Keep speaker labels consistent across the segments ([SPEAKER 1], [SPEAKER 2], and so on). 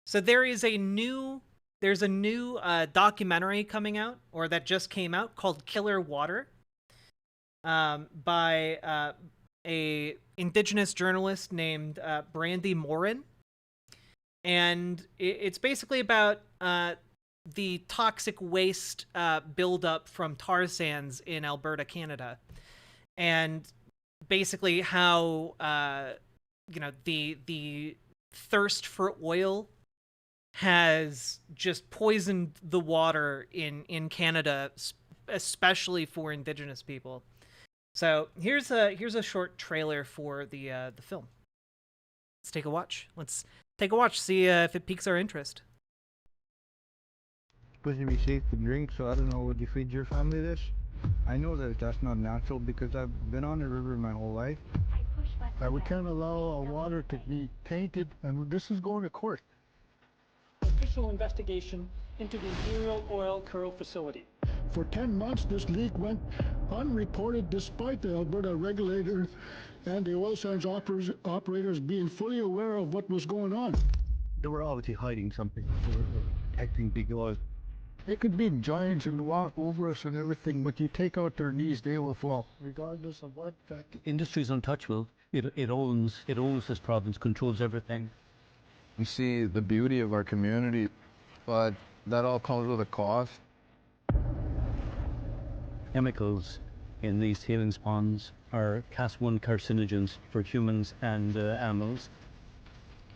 [SPEAKER 1] So there's a new documentary coming out, or that just came out, called Killer Water, by a indigenous journalist named Brandy Morin, and it's basically about the toxic waste buildup from tar sands in Alberta, Canada, and basically how the thirst for oil has just poisoned the water in Canada, especially for Indigenous people. So here's a short trailer for the film. Let's take a watch. Let's take a watch. See if it piques our interest.
[SPEAKER 2] Supposed to be safe to drink, so I don't know, would you feed your family this? I know that that's not natural because I've been on the river my whole life.
[SPEAKER 3] We can't allow our water to be tainted, and this is going to court.
[SPEAKER 4] Official investigation into the Imperial Oil Curl facility.
[SPEAKER 3] For 10 months, this leak went unreported despite the Alberta regulator and the oil sands operators being fully aware of what was going on.
[SPEAKER 2] They were obviously hiding something. They were protecting big oil.
[SPEAKER 3] They could be giants and walk over us and everything, but you take out their knees, they will fall, regardless of what fact.
[SPEAKER 5] Industry's untouchable. It owns this province, controls everything.
[SPEAKER 6] We see the beauty of our community, but that all comes with a cost.
[SPEAKER 5] Chemicals in these tailings ponds are class 1 carcinogens for humans and animals.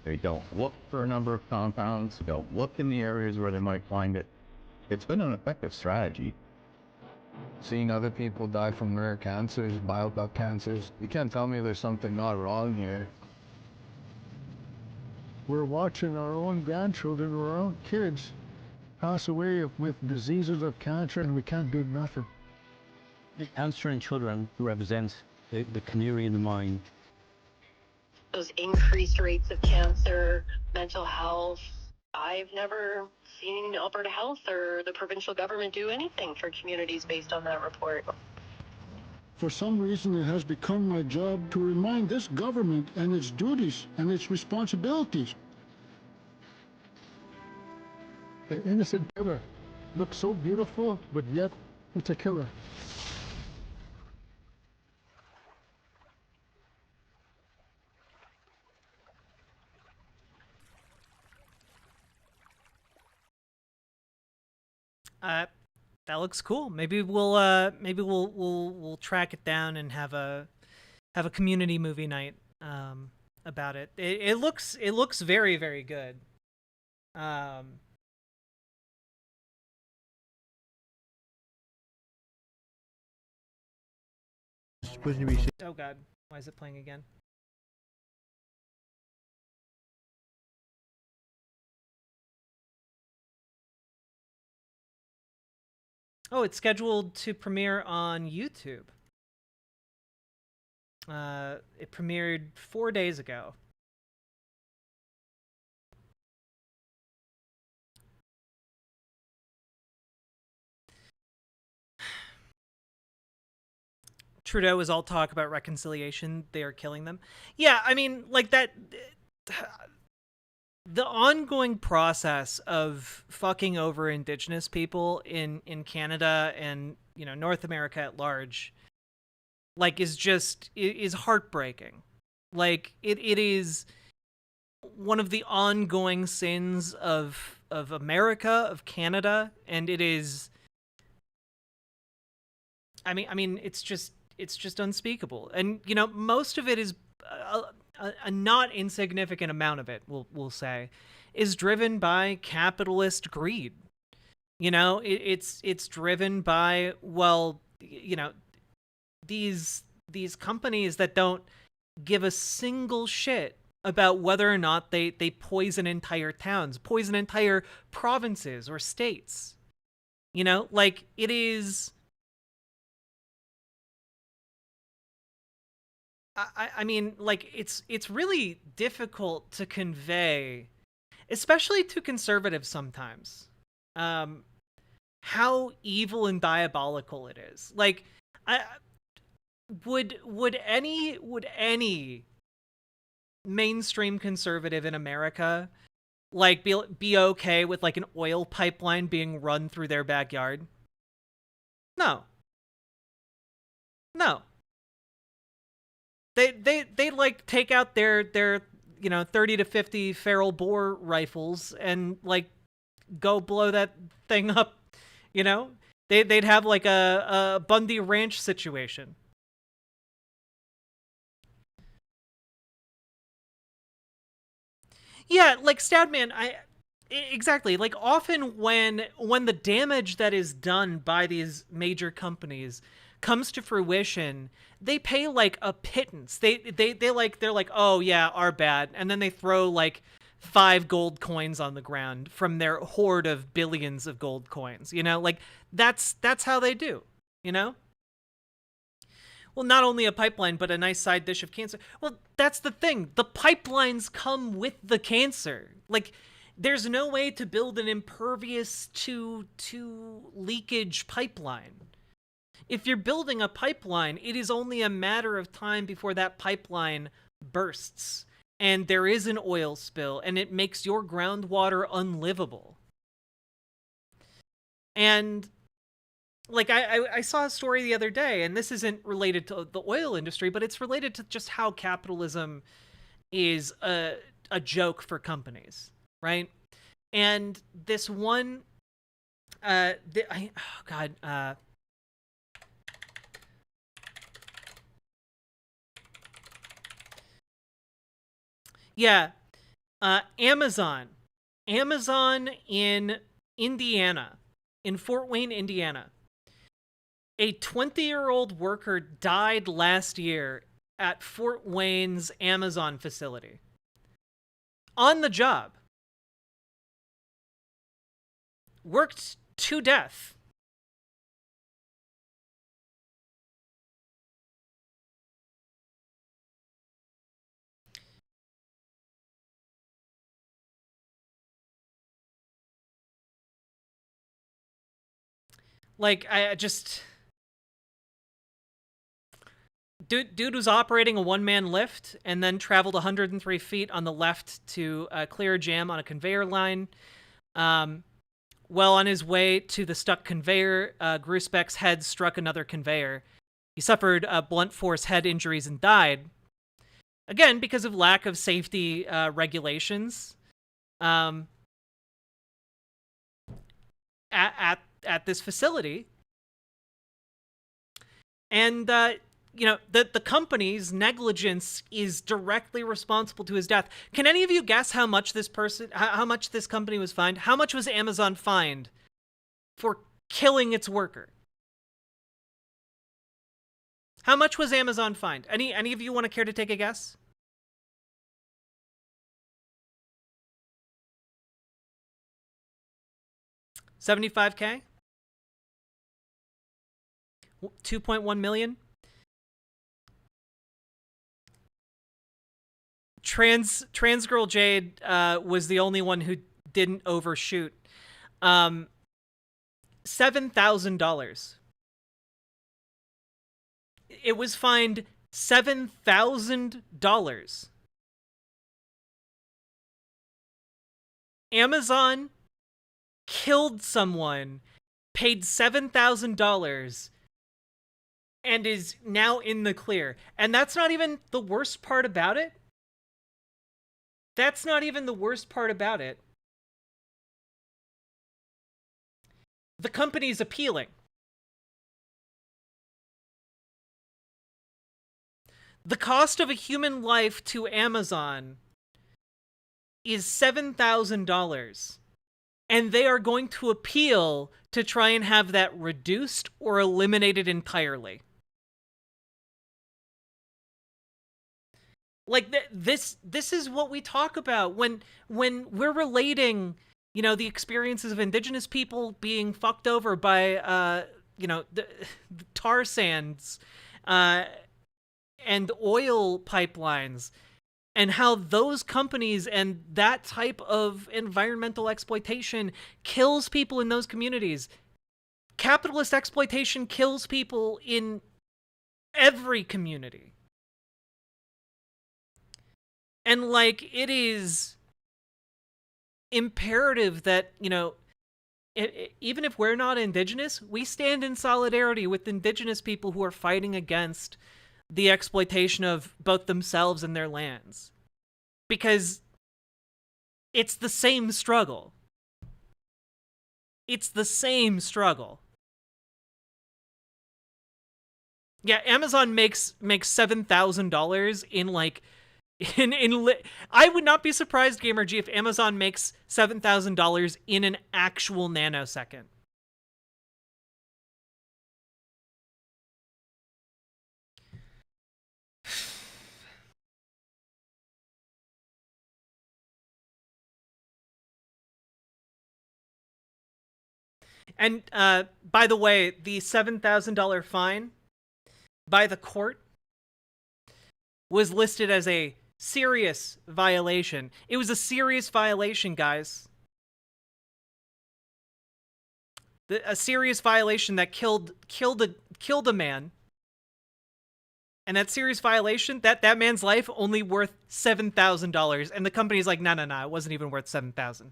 [SPEAKER 6] They don't look for a number of compounds, they don't look in the areas where they might find it. It's been an effective strategy. Seeing other people die from rare cancers, bile duct cancers, you can't tell me there's something not wrong here.
[SPEAKER 3] We're watching our own grandchildren or our own kids pass away with diseases of cancer, and we can't do nothing.
[SPEAKER 5] Cancer in children represents the canary in the mine.
[SPEAKER 7] Those increased rates of cancer, mental health. I've never seen Alberta Health or the provincial government do anything for communities based on that report.
[SPEAKER 3] For some reason, it has become my job to remind this government and its duties and its responsibilities. The innocent killer looks so beautiful, but yet it's a killer.
[SPEAKER 1] That looks cool. Maybe we'll track it down and have a community movie night about it. It looks very, very good.
[SPEAKER 2] Supposed to be safe.
[SPEAKER 1] Oh god, why is it playing again? Oh, it's scheduled to premiere on YouTube. It premiered 4 days ago. Trudeau is all talk about reconciliation. They are killing them. Yeah, I mean, like that. The ongoing process of fucking over Indigenous people in Canada and North America at large, like, is heartbreaking. Like it is one of the ongoing sins of America, of Canada, and it is. I mean, it's just unspeakable, and most of it is. A not insignificant amount of it, we'll say, is driven by capitalist greed. It's driven by, well, these companies that don't give a single shit about whether or not they poison entire towns, poison entire provinces or states. Like, it is. I mean, like, it's really difficult to convey, especially to conservatives sometimes, how evil and diabolical it is. Like, would any mainstream conservative in America Like, be okay with like an oil pipeline being run through their backyard? No. No. They like take out their 30 to 50 feral boar rifles and like go blow that thing up, you know? They'd have like a Bundy Ranch situation. Yeah, like Stadman, exactly. Like often when the damage that is done by these major companies comes to fruition, they pay like a pittance. They're like, "Oh yeah, our bad." And then they throw like 5 gold coins on the ground from their hoard of billions of gold coins, you know? Like that's how they do, you know? Well, not only a pipeline, but a nice side dish of cancer. Well, that's the thing. The pipelines come with the cancer. Like, there's no way to build an impervious to leakage pipeline. If you're building a pipeline, it is only a matter of time before that pipeline bursts and there is an oil spill and it makes your groundwater unlivable. And like I saw a story the other day, and this isn't related to the oil industry, but it's related to just how capitalism is a joke for companies, right? And this one, Amazon in Indiana, in Fort Wayne, Indiana. A 20-year-old worker died last year at Fort Wayne's Amazon facility. On the job. Worked to death. Like, I just... Dude was operating a one-man lift and then traveled 103 feet on the left to clear a jam on a conveyor line. Well on his way to the stuck conveyor, Gruspek's head struck another conveyor. He suffered blunt force head injuries and died. Again, because of lack of safety regulations at this facility. And the company's negligence is directly responsible to his death. Can any of you guess how much this company was fined? How much was Amazon fined for killing its worker? How much was Amazon fined? Any of you want to care to take a guess? $75K? 2.1 million? Trans Girl Jade was the only one who didn't overshoot. $7,000. It was fined $7,000. Amazon killed someone, paid $7,000, and is now in the clear. And that's not even the worst part about it. That's not even the worst part about it. The company's appealing. The cost of a human life to Amazon is $7,000, and they are going to appeal to try and have that reduced or eliminated entirely. Like this is what we talk about when we're relating, the experiences of indigenous people being fucked over by the tar sands and oil pipelines, and how those companies and that type of environmental exploitation kills people in those communities. Capitalist exploitation kills people in every community. And, like, it is imperative that, you know, even if we're not indigenous, we stand in solidarity with indigenous people who are fighting against the exploitation of both themselves and their lands. Because it's the same struggle. It's the same struggle. Yeah, Amazon makes $7,000 in like I would not be surprised, GamerG, if Amazon makes $7,000 in an actual nanosecond. And by the way, the $7,000 fine by the court was listed as a serious violation. It was a serious violation, guys. A serious violation that killed a man. And that serious violation, that man's life only worth $7,000. And the company's like, no, it wasn't even worth $7,000.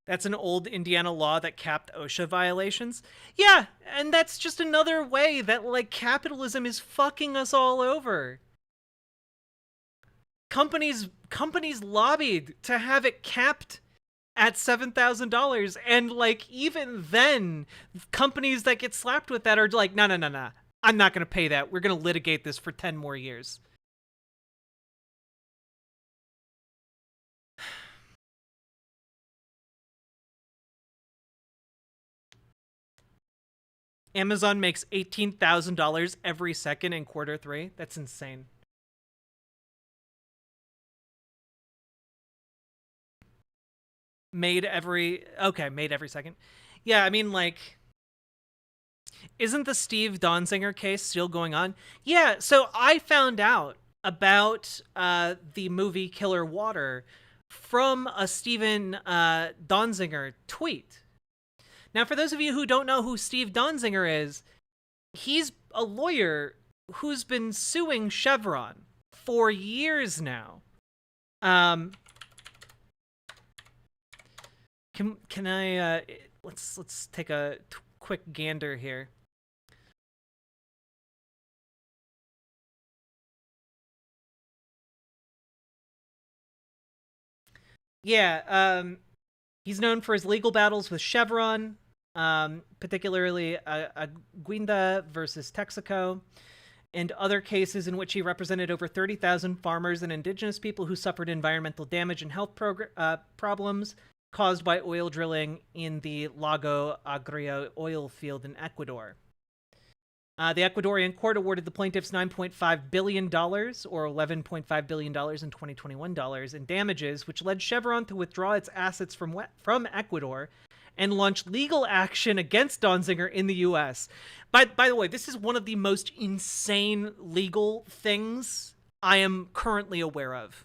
[SPEAKER 1] That's an old Indiana law that capped OSHA violations. Yeah, and that's just another way that, like, capitalism is fucking us all over. Companies lobbied to have it capped at $7,000, and, like, even then, companies that get slapped with that are like, no, I'm not gonna pay that. We're gonna litigate this for 10 more years. Amazon makes $18,000 every second in Q3. That's insane. Made every second. Yeah, I mean, like, isn't the Steve Donziger case still going on? Yeah, so I found out about the movie Killer Water from a Steven Donziger tweet. Now, for those of you who don't know who Steve Donziger is, he's a lawyer who's been suing Chevron for years now. Can I let's take a quick gander here. Yeah, he's known for his legal battles with Chevron. Particularly Aguinda versus Texaco, and other cases in which he represented over 30,000 farmers and indigenous people who suffered environmental damage and health problems caused by oil drilling in the Lago Agrio oil field in Ecuador. The Ecuadorian court awarded the plaintiffs $9.5 billion, or $11.5 billion in 2021 dollars, in damages, which led Chevron to withdraw its assets from Ecuador and launch legal action against Donziger in the U.S. By the way, this is one of the most insane legal things I am currently aware of.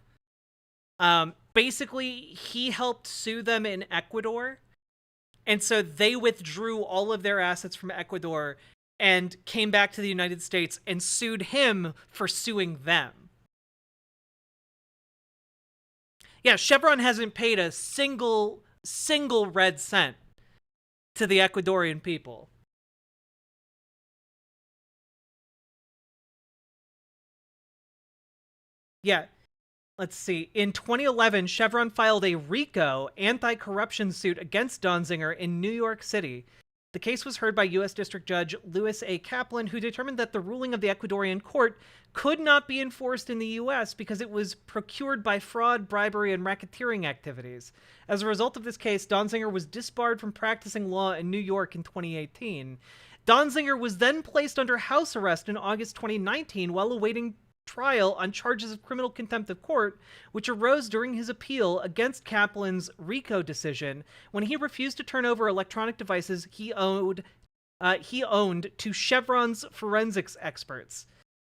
[SPEAKER 1] Basically, he helped sue them in Ecuador, and so they withdrew all of their assets from Ecuador and came back to the United States and sued him for suing them. Yeah, Chevron hasn't paid a single red cent to the Ecuadorian people. Yeah, let's see. In 2011, Chevron filed a RICO anti-corruption suit against Donziger in New York City. The case was heard by U.S. District Judge Louis A. Kaplan, who determined that the ruling of the Ecuadorian court could not be enforced in the U.S. because it was procured by fraud, bribery, and racketeering activities. As a result of this case, Donziger was disbarred from practicing law in New York in 2018. Donziger was then placed under house arrest in August 2019 while awaiting trial on charges of criminal contempt of court, which arose during his appeal against Kaplan's RICO decision when he refused to turn over electronic devices he owned to Chevron's forensics experts.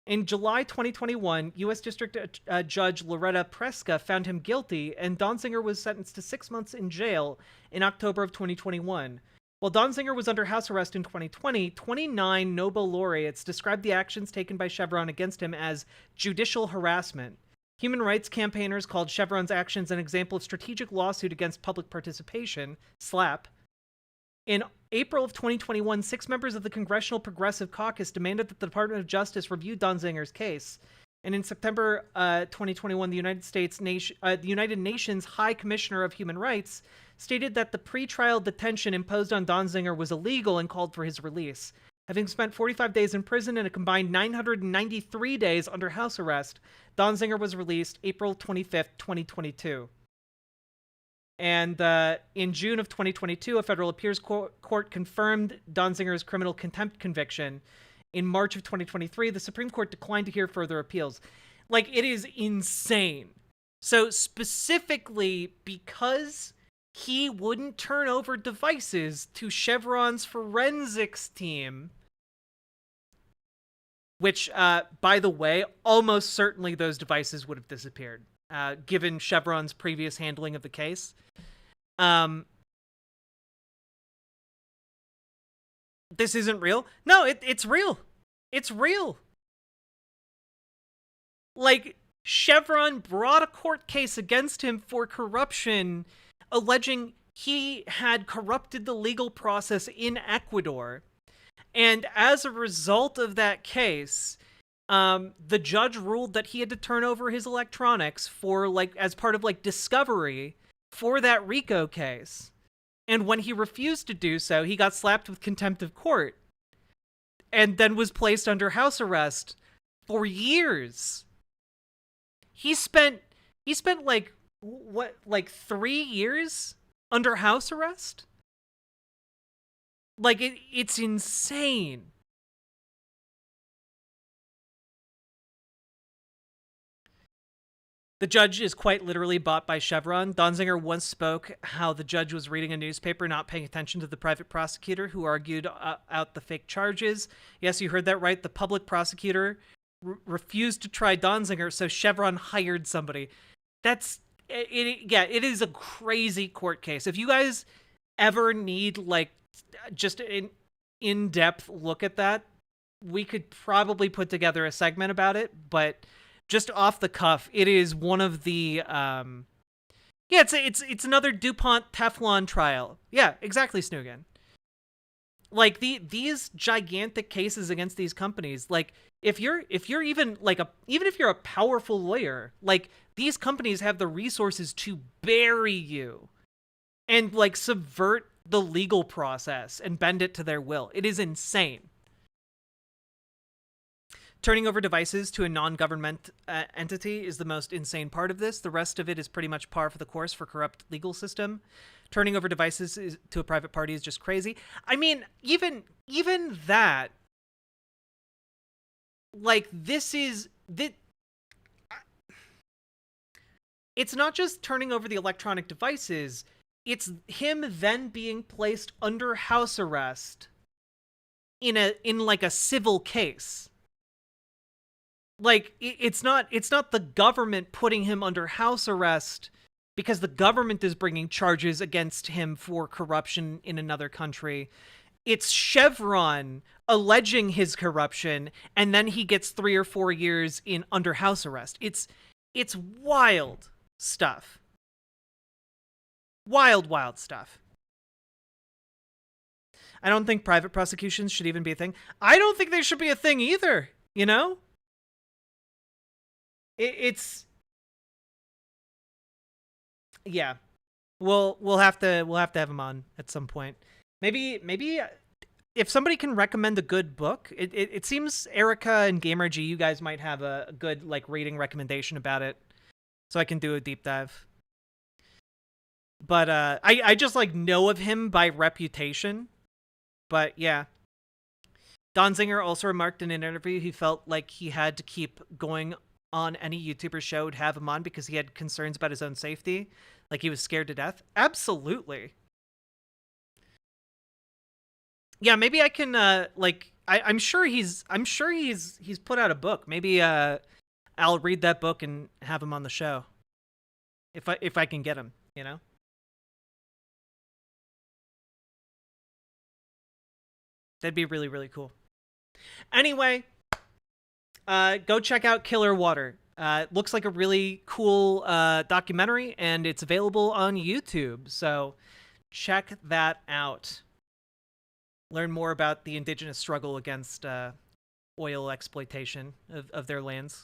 [SPEAKER 1] In July 2021, U.S. District Judge Loretta Preska found him guilty, and Donziger was sentenced to 6 months in jail in October of 2021. While Donziger was under house arrest in 2020, 29 Nobel laureates described the actions taken by Chevron against him as judicial harassment. Human rights campaigners called Chevron's actions an example of strategic lawsuit against public participation, SLAP. In April of 2021, 6 members of the Congressional Progressive Caucus demanded that the Department of Justice review Donzinger's case. And in September 2021, the United Nations High Commissioner of Human Rights stated that the pretrial detention imposed on Donzinger was illegal and called for his release. Having spent 45 days in prison and a combined 993 days under house arrest, Donzinger was released April 25th, 2022. And in June of 2022, a federal appeals court confirmed Donzinger's criminal contempt conviction. In March of 2023, the Supreme Court declined to hear further appeals. Like, it is insane. So specifically because he wouldn't turn over devices to Chevron's forensics team, which, by the way, almost certainly those devices would have disappeared, given Chevron's previous handling of the case. This isn't real. No, it's real. It's real. Like, Chevron brought a court case against him for corruption, alleging he had corrupted the legal process in Ecuador. And as a result of that case, the judge ruled that he had to turn over his electronics for, like, as part of, like, discovery for that RICO case. And when he refused to do so, he got slapped with contempt of court and then was placed under house arrest for years. He spent like, what, like 3 years under house arrest? Like, it's insane. The judge is quite literally bought by Chevron. Donziger once spoke how the judge was reading a newspaper, not paying attention to the private prosecutor who argued out the fake charges. Yes, you heard that right. The public prosecutor refused to try Donziger, so Chevron hired somebody. That's it. Yeah, it is a crazy court case. If you guys ever need, like, just an in-depth look at that, we could probably put together a segment about it, but just off the cuff, it is one of the it's another DuPont Teflon trial. Yeah, exactly, Snoogan. Like, these gigantic cases against these companies, like, if you're even like even if you're a powerful lawyer, like, these companies have the resources to bury you and, like, subvert the legal process and bend it to their will. It is insane. Turning over devices to a non-government entity is the most insane part of this. The rest of it is pretty much par for the course for corrupt legal system. Turning over devices to a private party is just crazy. I mean, even that, like, it's not just turning over the electronic devices, it's him then being placed under house arrest in like a civil case. Like, it's not the government putting him under house arrest because the government is bringing charges against him for corruption in another country. It's Chevron alleging his corruption, and then he gets 3 or 4 years in under house arrest. It's wild stuff. Wild stuff. I don't think private prosecutions should even be a thing. I don't think they should be a thing either, you know? It's yeah. We'll have to have him on at some point. Maybe if somebody can recommend a good book, it seems Erica and GamerG, you guys might have a good, like, reading recommendation about it, so I can do a deep dive. But I just, like, know of him by reputation. But yeah. Donziger also remarked in an interview he felt like he had to keep going on any YouTuber show would have him on because he had concerns about his own safety. Like, he was scared to death. Absolutely. Yeah, maybe I can like, I'm sure he's put out a book. Maybe I'll read that book and have him on the show. If I can get him, you know? That'd be really, really cool. Anyway, go check out Killer Water. It looks like a really cool documentary, and it's available on YouTube. So check that out. Learn more about the indigenous struggle against oil exploitation of their lands.